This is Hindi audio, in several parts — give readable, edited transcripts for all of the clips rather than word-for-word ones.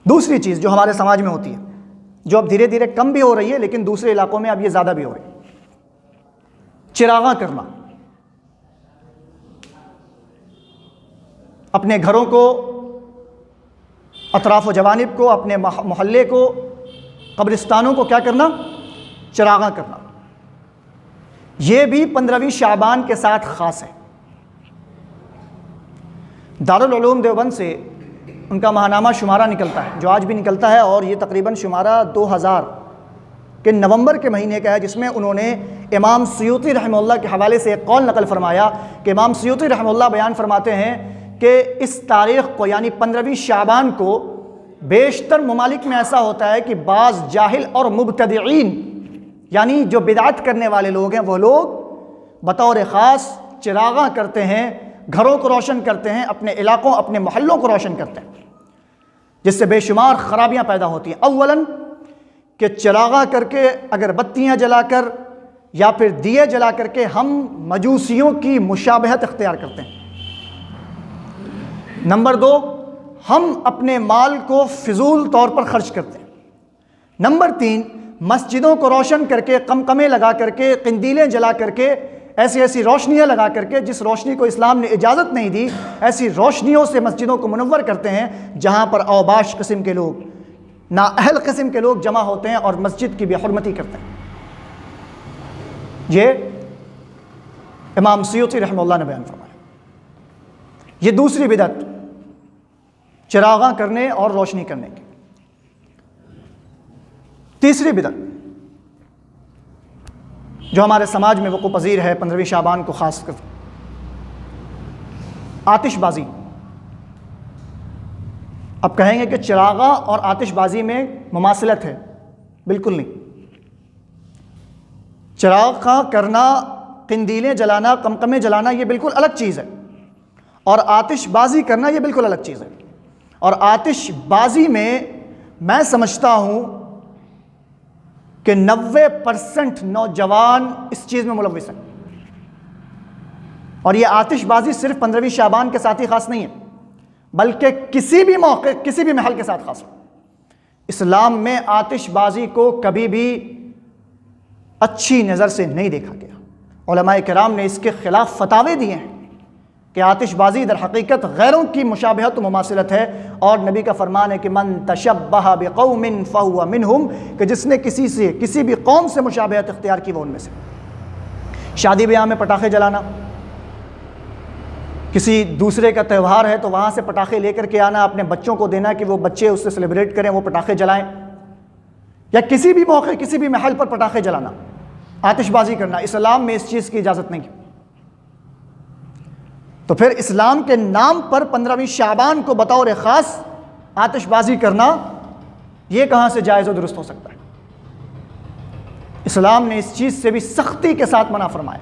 दूसरी चीज़ जो हमारे समाज में होती है, जो अब धीरे धीरे कम भी हो रही है लेकिन दूसरे इलाकों में अब ये ज़्यादा भी हो रही है, चिरागा करना। अपने घरों को, अतराफ़ व जवानिब को, अपने मोहल्ले को, कब्रिस्तानों को क्या करना? चिरागा करना। ये भी 15वीं शाबान के साथ ख़ास है। दारुल उलूम देवबंद से उनका माहनामा शुमारा निकलता है, जो आज भी निकलता है, और ये तकरीबन शुमारा 2000 के नवंबर के महीने का है, जिसमें उन्होंने इमाम सुयूती रहमतुल्लाह के हवाले से एक कौल नकल फरमाया कि इमाम सुयूती रहमतुल्लाह बयान फरमाते हैं कि इस तारीख़ को यानी 15वीं शाबान को बेशतर ममालिक में ऐसा होता है कि बाज़ जाहिल और मुब्तदईन यानी जो बिदात करने वाले लोग हैं वो लोग बतौर ख़ास चिरागा करते हैं, घरों को रोशन करते हैं, अपने इलाकों, अपने मोहल्लों को रोशन करते हैं, जिससे बेशुमार ख़राबियाँ पैदा होती हैं। अव्वलन कि चिरागा करके, अगरबत्तियाँ जलाकर या फिर दिए जला करके हम मजूसियों की मुशाबहत इख्तियार करते हैं। नंबर 2, हम अपने माल को फिजूल तौर पर खर्च करते हैं। नंबर 3, मस्जिदों को रोशन करके, कमकमे लगा करके, कंदीलें जला करके, ऐसी ऐसी रोशनियाँ लगा करके जिस रोशनी को इस्लाम ने इजाज़त नहीं दी, ऐसी रोशनियों से मस्जिदों को मुनव्वर करते हैं जहाँ पर औबाश किस्म के लोग, नाअहल किस्म के लोग जमा होते हैं और मस्जिद की बेहुरमती करते हैं। ये इमाम सुयूती रहमतुल्लाह ने बयान फरमाया। ये दूसरी बिदअत, चिरागा करने और रोशनी करने की। तीसरी बिदअत जो हमारे समाज में वक़ूफ़ पज़ीर है 15वीं शाबान को ख़ास कर, आतिशबाज़ी। अब कहेंगे कि चिरागा और आतिशबाज़ी में मुमासिलत है, बिल्कुल नहीं। चिरागा करना, कंदीलें जलाना, कमकमे जलाना ये बिल्कुल अलग चीज़ है, और आतिशबाज़ी करना ये बिल्कुल अलग चीज़ है। और आतिशबाज़ी में मैं समझता हूँ कि 90% नौजवान इस चीज़ में मुलव्विस हैं। और ये आतिशबाज़ी सिर्फ 15वीं शाबान के साथ ही ख़ास नहीं है, बल्कि किसी भी मौके, किसी भी महल के साथ ख़ास है। इस्लाम में आतिशबाज़ी को कभी भी अच्छी नज़र से नहीं देखा गया। उलमाए किराम ने इसके ख़िलाफ़ फतावे दिए हैं कि आतिशबाज़ी दर हकीकत गैरों की मुशाबहत मुमासिलत है, और नबी का फरमान है कि मन तशब्बह बिक़ौमिन फ़हुव मिनहुम, कि जिसने किसी से, किसी भी कौम से मुशाबहत इख्तियार की वो उनमें से। शादी ब्याह में पटाखे जलाना, किसी दूसरे का त्यौहार है तो वहाँ से पटाखे लेकर के आना, अपने बच्चों को देना कि वो बच्चे उससे सेलिब्रेट करें, वो पटाखे जलाएँ, या किसी भी मौके, किसी भी महल पर पटाखे जलाना, आतिशबाज़ी करना, इस्लाम में इस चीज़ की इजाज़त नहीं। तो फिर इस्लाम के नाम पर 15वीं शाबान को बतौर ख़ास आतिशबाज़ी करना, ये कहाँ से जायज़ और दुरुस्त हो सकता है? इस्लाम ने इस चीज़ से भी सख्ती के साथ मना फरमाया।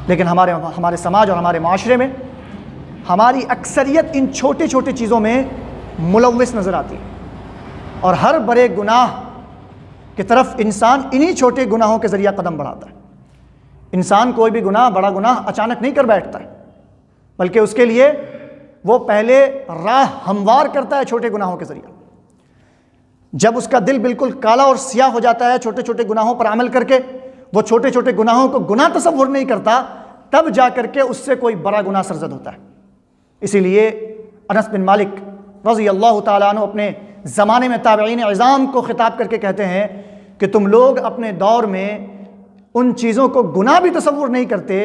लेकिन हमारे समाज और हमारे माशरे में हमारी अक्सरियत इन छोटी छोटी चीज़ों में मुलव्विस नज़र आती है, और हर बड़े गुनाह की तरफ इंसान इन्हीं छोटे गुनाहों के ज़रिए कदम बढ़ाता है। इंसान कोई भी गुनाह, बड़ा गुनाह अचानक नहीं कर बैठता है, बल्कि उसके लिए वो पहले राह हमवार करता है छोटे गुनाहों के ज़रिए। जब उसका दिल बिल्कुल काला और सियाह हो जाता है छोटे छोटे गुनाहों पर अमल करके, वो छोटे छोटे गुनाहों को गुनाह तसव्वुर नहीं करता, तब जा करके उससे कोई बड़ा गुनाह सरजद होता है। इसीलिए अनस बिन मालिक रज़ी अल्लाह ताला अन्हु अपने ज़माने में ताबईन इज़ाम को ख़िताब करके कहते हैं कि तुम लोग अपने दौर में उन चीज़ों को गुनाह भी तसव्वुर नहीं करते,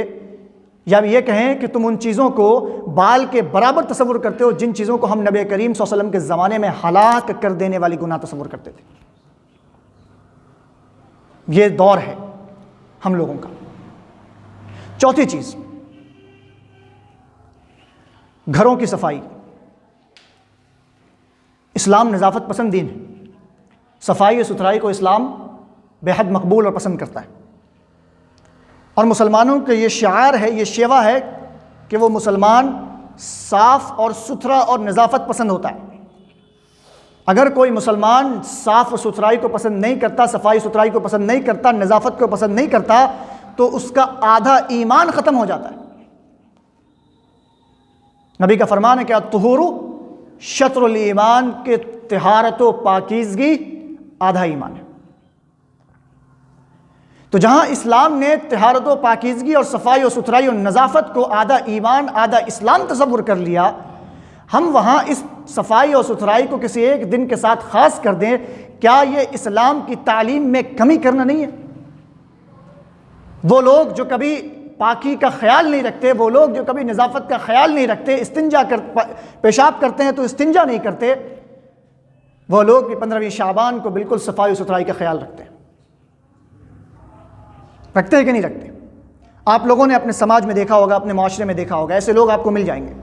या ये कहें कि तुम उन चीज़ों को बाल के बराबर तसव्वुर करते हो जिन चीज़ों को हम नबी करीम सल्लल्लाहु अलैहि वसल्लम के ज़माने में हलाक कर देने वाली गुनाह तसव्वुर करते थे। ये दौर है हम लोगों का। चौथी चीज़, घरों की सफाई। इस्लाम नज़ाफ़त पसंद दीन है। सफाई और सुथराई को इस्लाम बेहद मकबूल और पसंद करता है, और मुसलमानों का ये शार है, ये शेवा है कि वो मुसलमान साफ़ और सुथरा और नज़ाफ़त पसंद होता है। अगर कोई मुसलमान साफ़ और सुथराई को पसंद नहीं करता, सफाई सुथराई को पसंद नहीं करता, नज़ाफ़त को पसंद नहीं करता, तो उसका आधा ईमान ख़त्म हो जाता है। नबी का फरमान है कि अत्तहुरु शत्रुल ईमान के तिहारत व पाकीज़गी आधा ईमान है। तो जहां इस्लाम ने तिहारत व पाकीज़गी और सफाई और सुथराई और नज़ाफ़त को आधा ईमान आधा इस्लाम तसव्वुर कर लिया, हम वहां इस सफाई और सुथराई को किसी एक दिन के साथ ख़ास कर दें, क्या ये इस्लाम की तालीम में कमी करना नहीं है? वो लोग जो कभी पाकी का ख्याल नहीं रखते, वो लोग जो कभी नज़ाफ़त का ख्याल नहीं रखते, पेशाब करते हैं तो इस्तिंजा नहीं करते, वो लोग भी 15वीं शाबान को बिल्कुल सफाई सुथराई का ख्याल रखते हैं कि नहीं रखते? आप लोगों ने अपने समाज में देखा होगा, अपने माशरे में देखा होगा, ऐसे लोग आपको मिल जाएंगे।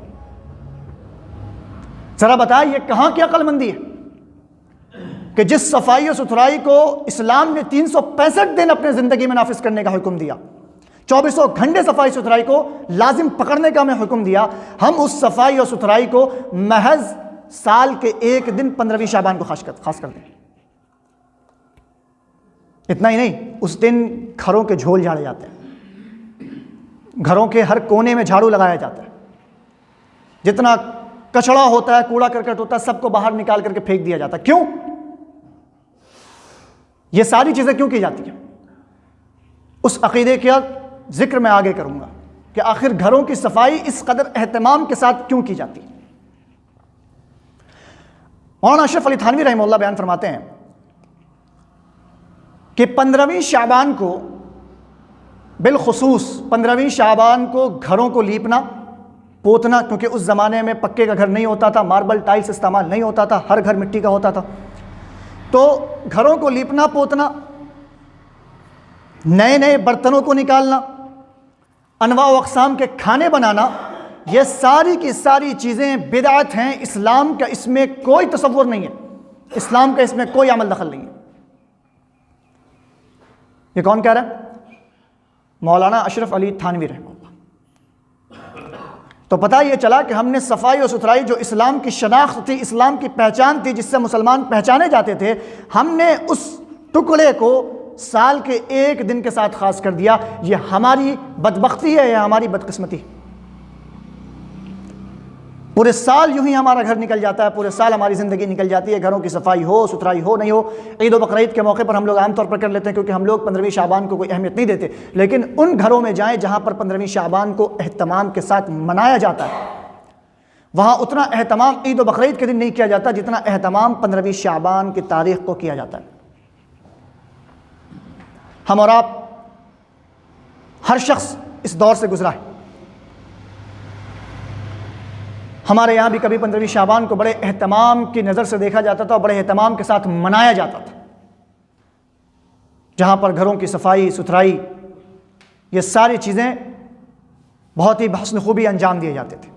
ज़रा बताइए ये कहाँ की अक्लमंदी है कि जिस सफाई और सुथराई को इस्लाम ने 365 दिन अपने ज़िंदगी में नाफिज करने का हुक्म दिया, 2400 घंटे सफाई सुथराई को लाजिम पकड़ने का हमें हुक्म दिया, हम उस सफाई और सुथराई को महज साल के एक दिन 15वीं शाबान को खास कर दें। इतना ही नहीं, उस दिन घरों के झोल झाड़े जाते हैं, घरों के हर कोने में झाड़ू लगाया जाता है, जितना कचड़ा होता है, कूड़ा करकट होता है, सबको बाहर निकाल करके फेंक दिया जाता है। क्यों? ये सारी चीज़ें क्यों की जाती हैं? उस अकीदे का जिक्र मैं आगे करूंगा कि आखिर घरों की सफाई इस कदर एहतमाम के साथ क्यों की जाती है। मौलाना अशरफ अली थानवी रहमतुल्लाह बयान फरमाते हैं कि 15वीं शाबान को बिलखुसूस 15वीं शाबान को घरों को लीपना पोतना, क्योंकि उस ज़माने में पक्के का घर नहीं होता था, मार्बल टाइल्स इस्तेमाल नहीं होता था, हर घर मिट्टी का होता था, तो घरों को लीपना पोतना, नए नए बर्तनों को निकालना, अनवा व अक़साम के खाने बनाना, ये सारी की सारी चीज़ें बिदअत हैं। इस्लाम का इसमें कोई तसव्वुर नहीं है, इस्लाम का इसमें कोई अमल दखल नहीं है। ये कौन कह रहा है? मौलाना अशरफ अली थानवी रहमतुल्लाह। तो पता ये चला कि हमने सफाई और सुथराई जो इस्लाम की शनाख्त थी, इस्लाम की पहचान थी, जिससे मुसलमान पहचाने जाते थे, हमने उस टुकड़े को साल के एक दिन के साथ खास कर दिया। ये हमारी बदबख्ती है या हमारी बदकिस्मती? पूरे साल यूं ही हमारा घर निकल जाता है, पूरे साल हमारी ज़िंदगी निकल जाती है, घरों की सफाई हो सुथराई हो नहीं हो। ईद और बकरीद के मौके पर हम लोग आमतौर पर कर लेते हैं, क्योंकि हम लोग 15वीं शाबान को कोई अहमियत नहीं देते, लेकिन उन घरों में जाएं जहां पर 15वीं शाबान को एहतमाम के साथ मनाया जाता है, वहां उतना एहतमाम ईद और बकरीद के दिन नहीं किया जाता जितना एहतमाम 15वीं शाबान की तारीख को किया जाता है। हम और आप, हर शख्स इस दौर से गुजरा है। हमारे यहाँ भी कभी 15वीं शाबान को बड़े एहतमाम की नज़र से देखा जाता था और बड़े एहतमाम के साथ मनाया जाता था, जहाँ पर घरों की सफाई सुथराई, ये सारी चीज़ें बहुत ही बहस्न खूबी अंजाम दिए जाते थे।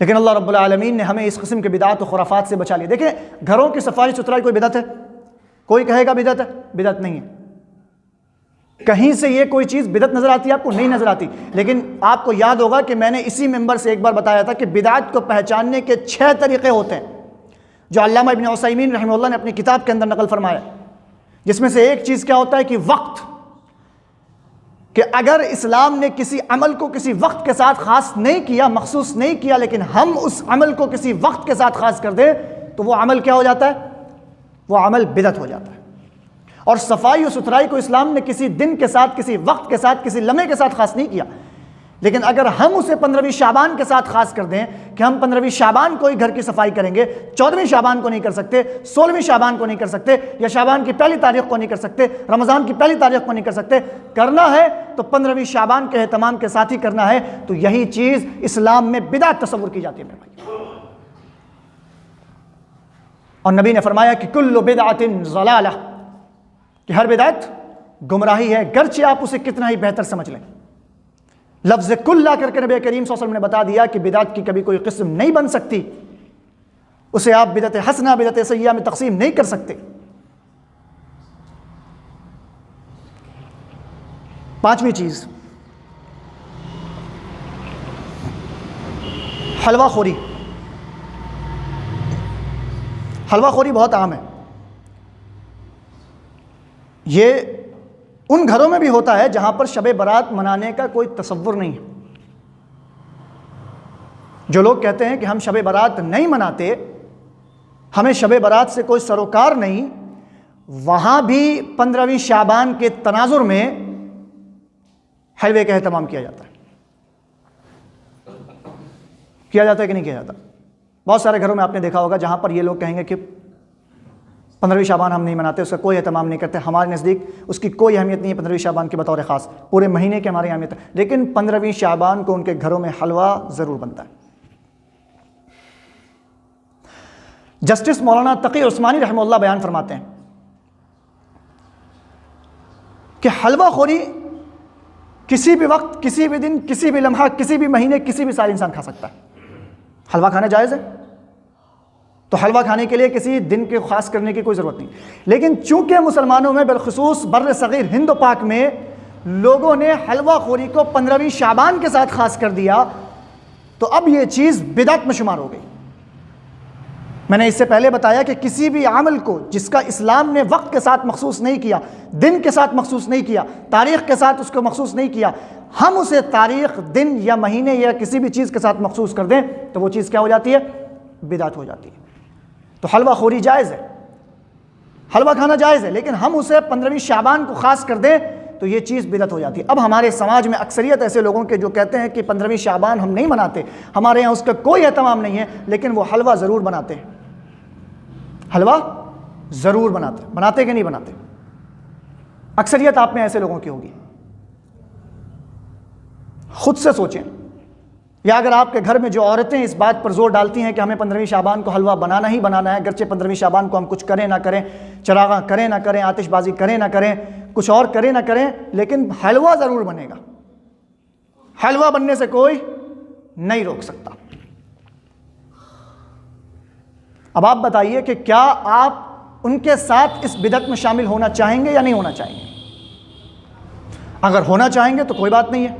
लेकिन अल्लाह रब्बुल आलमीन ने हमें इस किस्म के बिदात और खुराफात से बचा लिया। देखिए, घरों की सफाई सुथराई कोई बिदअत है? कोई कहेगा बिदअत है? बिदअत नहीं है। कहीं से ये कोई चीज़ बिदअत नज़र आती है आपको? नहीं नज़र आती। लेकिन आपको याद होगा कि मैंने इसी मेंबर से एक बार बताया था कि बिदअत को पहचानने के 6 तरीक़े होते हैं, जो अल्लामा इब्न उसैमीन रहमतुल्लाह ने अपनी किताब के अंदर नकल फरमाया, जिसमें से एक चीज़ क्या होता है कि वक्त, कि अगर इस्लाम ने किसी अमल को किसी वक्त के साथ ख़ास नहीं किया, मखसूस नहीं किया, लेकिन हम उस अमल को किसी वक्त के साथ ख़ास कर दें, तो वो अमल क्या हो जाता है? वो अमल बिदअत हो जाता है। और सफाई और सुथराई को इस्लाम ने किसी दिन के साथ, किसी वक्त के साथ, किसी लम्हे के साथ ख़ास नहीं किया, लेकिन अगर हम उसे 15वीं शाबान के साथ ख़ास कर दें कि हम 15वीं शाबान को ही घर की सफाई करेंगे, 14वीं शाबान को नहीं कर सकते, 16वीं शाबान को नहीं कर सकते, या शाबान की पहली तारीख को नहीं कर सकते, रमज़ान की पहली तारीख को नहीं कर सकते, करना है तो 15वीं शाबान के एहतमाम के साथ ही करना है, तो यही चीज़ इस्लाम में बिदअत तस्वुर की जाती है मेरे भाई। और नबी ने फरमाया कि कुल्लु बिदअतिन ज़लाला, कि हर बिदअत गुमराही है, गर्चे आप उसे कितना ही बेहतर समझ लें। लफ्ज़ कुल ला करके नबी करीम सल्लल्लाहु अलैहि वसल्लम ने बता दिया कि बिदअत की कभी कोई किस्म नहीं बन सकती, उसे आप बिदअत हसना बिदअत सय्या में तकसीम नहीं कर सकते। 5वीं चीज़, हलवाखोरी। हलवाखोरी बहुत आम है। ये उन घरों में भी होता है जहां पर शब बारात मनाने का कोई तसव्वुर नहीं है, जो लोग कहते हैं कि हम शब बारात नहीं मनाते, हमें शब बारात से कोई सरोकार नहीं, वहाँ भी 15वीं शाबान के तनाजुर में हलवे का एहतमाम किया जाता है। किया जाता है कि नहीं किया जाता? बहुत सारे घरों में आपने देखा होगा जहाँ पर ये लोग कहेंगे कि 15वीं शाबान हम नहीं मनाते, उसका कोई एहतमाम नहीं करते, हमारे नज़दीक उसकी कोई अहमियत नहीं है 15वीं शाबान के बतौर ख़ास, पूरे महीने की हमारी अहमियत है। लेकिन 15वीं शाबान को उनके घरों में हलवा ज़रूर बनता है। जस्टिस मौलाना तकी उस्मानी रहमतुल्लाह बयान फरमाते हैं कि हलवा खोरी किसी भी वक्त, किसी भी दिन, किसी भी लम्हा, किसी भी महीने, किसी भी साल इंसान खा सकता है। हलवा खाना जायज़ है, तो हलवा खाने के लिए किसी दिन के खास करने की कोई ज़रूरत नहीं। लेकिन चूंकि मुसलमानों में बिलखुसूस बर्र सगीर हिंद पाक में लोगों ने हलवा खोरी को 15वीं शाबान के साथ खास कर दिया, तो अब यह चीज़ बिदअत में शुमार हो गई। मैंने इससे पहले बताया कि किसी भी अमल को जिसका इस्लाम ने वक्त के साथ मखसूस नहीं किया, दिन के साथ मखसूस नहीं किया, तारीख़ के साथ उसको मखसूस नहीं किया, हम उसे तारीख़, दिन या महीने या किसी भी चीज़ के साथ मखसूस कर दें तो वो चीज़ क्या हो जाती है? बिदअत हो जाती है। तो हलवा खोरी जायज़ है, हलवा खाना जायज़ है, लेकिन हम उसे 15वीं शाबान को ख़ास कर दें तो ये चीज़ बिदअत हो जाती है। अब हमारे समाज में अक्सरियत ऐसे लोगों के जो कहते हैं कि 15वीं शाबान हम नहीं मनाते, हमारे यहाँ उसका कोई एहतमाम नहीं है, लेकिन वो हलवा ज़रूर बनाते हैं। हलवा ज़रूर बनाते, बनाते कि नहीं बनाते? अक्सरियत आप में ऐसे लोगों की होगी। खुद से सोचें, या अगर आपके घर में जो औरतें इस बात पर जोर डालती हैं कि हमें 15वीं शाबान को हलवा बनाना ही बनाना है, गर्चे 15वीं शाबान को हम कुछ करें ना करें, चरागा करें ना करें, आतिशबाजी करें ना करें, कुछ और करें ना करें, लेकिन हलवा ज़रूर बनेगा, हलवा बनने से कोई नहीं रोक सकता। अब आप बताइए कि क्या आप उनके साथ इस बिदअत में शामिल होना चाहेंगे या नहीं होना चाहेंगे? अगर होना चाहेंगे तो कोई बात नहीं है,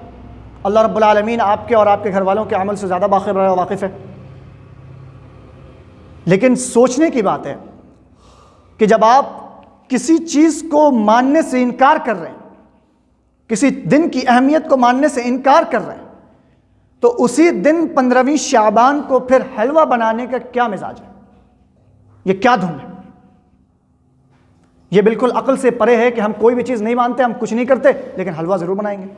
अल्लाह रब्बुल आलमीन आपके और आपके घर वालों के अमल से ज़्यादा वाकिफ़ है। लेकिन सोचने की बात है कि जब आप किसी चीज़ को मानने से इनकार कर रहे हैं, किसी दिन की अहमियत को मानने से इनकार कर रहे हैं, तो उसी दिन 15वीं शाबान को फिर हलवा बनाने का क्या मिजाज है? ये क्या धुन है? ये बिल्कुल अक्ल से परे है कि हम कोई भी चीज़ नहीं मानते, हम कुछ नहीं करते, लेकिन हलवा ज़रूर बनाएंगे।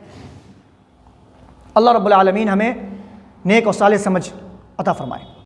अल्लाह रब्बुल आलमीन हमें नेक और साले समझ अता फरमाए।